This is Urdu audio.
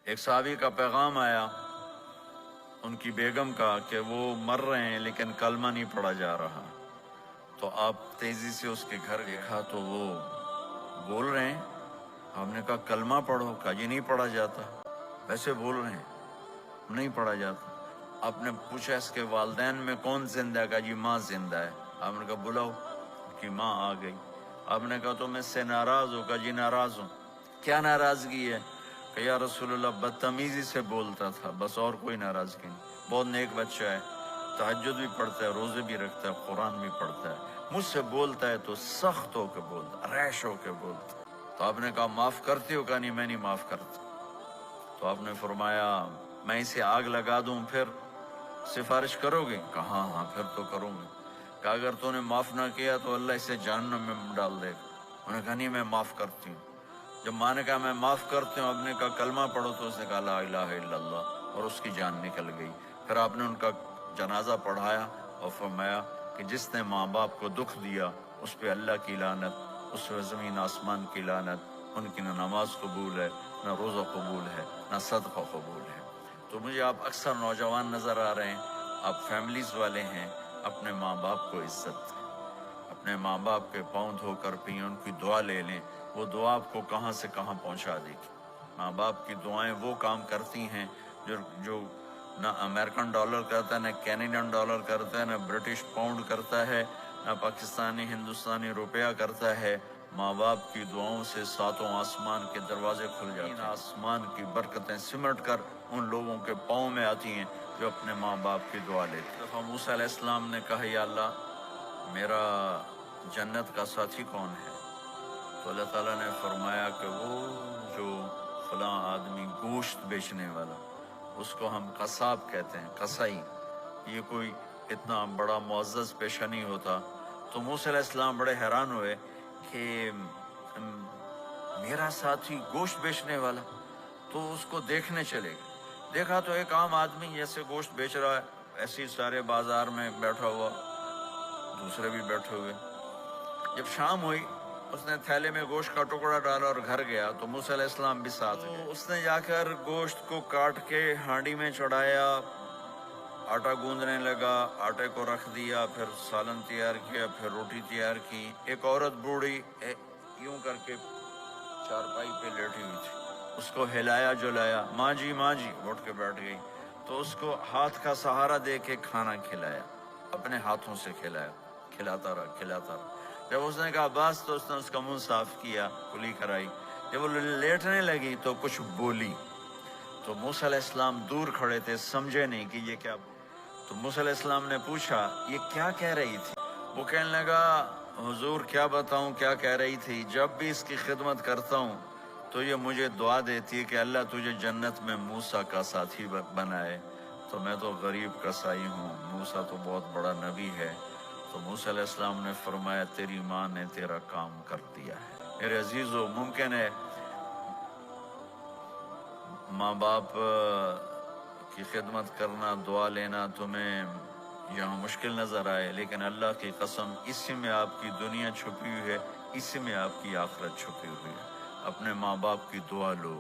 ایک صحابی کا پیغام آیا ان کی بیگم کا کہ وہ مر رہے ہیں لیکن کلمہ نہیں پڑھا جا رہا. تو آپ تیزی سے اس کے گھر دیکھا تو وہ بول رہے ہیں. آپ نے کہا کلمہ پڑھو. کہا جی نہیں پڑھا جاتا. ویسے بول رہے ہیں نہیں پڑھا جاتا. آپ نے پوچھا اس کے والدین میں کون زندہ ہے؟ کہا جی ماں زندہ ہے. آپ نے کہا بلاؤ. کہ ماں آ گئی. آپ نے کہا تم اس سے ناراض ہو؟ کہا جی ناراض ہوں. کیا ناراضگی ہے؟ کہ یا رسول اللہ بدتمیزی سے بولتا تھا بس، اور کوئی ناراضگی نہیں. بہت نیک بچہ ہے، تہجد بھی پڑھتا ہے، روزے بھی رکھتا ہے، قرآن بھی پڑھتا ہے. مجھ سے بولتا ہے تو سخت ہو کے بولتا، ریش ہو کے بولتا. تو آپ نے کہا معاف کرتے ہو؟ کہا نہیں میں نہیں معاف کرتا. تو آپ نے فرمایا میں اسے آگ لگا دوں پھر سفارش کرو گے؟ کہا ہاں ہاں پھر تو کروں گی. کہا اگر تو نے معاف نہ کیا تو اللہ اسے جہنم میں ڈال دے گا. انہوں نے کہا نہیں میں معاف کرتی ہوں. جب ماں نے کہا میں معاف کرتی ہوں، آپ نے کہا کلمہ پڑھو، تو اس نے کہا لا الہ الا اللہ، اور اس کی جان نکل گئی. پھر آپ نے ان کا جنازہ پڑھایا اور فرمایا کہ جس نے ماں باپ کو دکھ دیا اس پہ اللہ کی لعنت، اس پہ زمین آسمان کی لعنت. ان کی نہ نماز قبول ہے، نہ روزہ قبول ہے، نہ صدقہ قبول ہے. تو مجھے آپ اکثر نوجوان نظر آ رہے ہیں، آپ فیملیز والے ہیں، اپنے ماں باپ کو عزت دیں. اپنے ماں باپ کے پاؤں دھو کر پئیں، ان کی دعا لے لیں. وہ دعا آپ کو کہاں سے کہاں پہنچا دے گی. ماں باپ کی دعائیں وہ کام کرتی ہیں جو نہ امریکن ڈالر کرتا ہے، نہ کینیڈین ڈالر کرتا ہے، نہ برٹش پاؤنڈ کرتا ہے، نہ پاکستانی ہندوستانی روپیہ کرتا ہے. ماں باپ کی دعاؤں سے ساتوں آسمان کے دروازے کھل جاتے ہیں. آسمان کی برکتیں سمٹ کر ان لوگوں کے پاؤں میں آتی ہیں جو اپنے ماں باپ کی دعا لیتے ہیں. دفعہ موسیٰ علیہ السلام نے کہا یا اللہ میرا جنت کا ساتھی کون ہے؟ تو اللہ تعالیٰ نے فرمایا کہ وہ جو فلاں آدمی گوشت بیچنے والا، اس کو ہم قصاب کہتے ہیں، قصائی. یہ کوئی اتنا بڑا معزز پیشہ نہیں ہوتا. تو موسیٰ علیہ السلام بڑے حیران ہوئے کہ میرا ساتھی گوشت بیچنے والا. تو اس کو دیکھنے چلے گئے. دیکھا تو ایک عام آدمی جیسے گوشت بیچ رہا ہے، ایسے ہی سارے بازار میں بیٹھا ہوا، دوسرے بھی بیٹھے ہوئے. جب شام ہوئی اس نے تھیلے میں گوشت کا ٹکڑا ڈالا اور گھر گیا تو موسیٰ علیہ السلام بھی ساتھ گئے. اس نے جا کر گوشت کو کاٹ کے ہانڈی میں چڑھایا، آٹا گوندنے لگا، آٹے کو رکھ دیا، پھر سالن تیار کیا، پھر روٹی تیار کی. ایک عورت بوڑھی یوں کر کے چارپائی پہ لیٹی ہوئی تھی. اس کو ہلایا جلایا، ماں جی ماں جی، اٹھ کے بیٹھ گئی. تو اس کو ہاتھ کا سہارا دے کے کھانا کھلایا، اپنے ہاتھوں سے کھلایا، کھلاتا رہا کھلاتا رہا. جب اس نے کہا بس تو اس نے اس کا منہ صاف کیا، کلی کرائی. جب وہ لیٹنے لگی تو کچھ بولی. تو موسیٰ علیہ السلام دور کھڑے تھے، سمجھے نہیں کہ یہ کیا. تو موسیٰ علیہ السلام نے پوچھا یہ کیا کہہ رہی تھی؟ وہ کہنے لگا حضور کیا بتاؤں کیا کہہ رہی تھی. جب بھی اس کی خدمت کرتا ہوں تو یہ مجھے دعا دیتی ہے کہ اللہ تجھے جنت میں موسیٰ کا ساتھی بنائے. تو میں تو غریب کسائی ہوں، موسیٰ تو بہت بڑا نبی ہے. تو موسیٰ علیہ السلام نے فرمایا تیری ماں نے تیرا کام کر دیا ہے. میرے عزیزو، ممکن ہے ماں باپ کی خدمت کرنا، دعا لینا تمہیں یہاں مشکل نظر آئے، لیکن اللہ کی قسم اسی میں آپ کی دنیا چھپی ہوئی ہے، اسی میں آپ کی آخرت چھپی ہوئی ہے. اپنے ماں باپ کی دعا لو.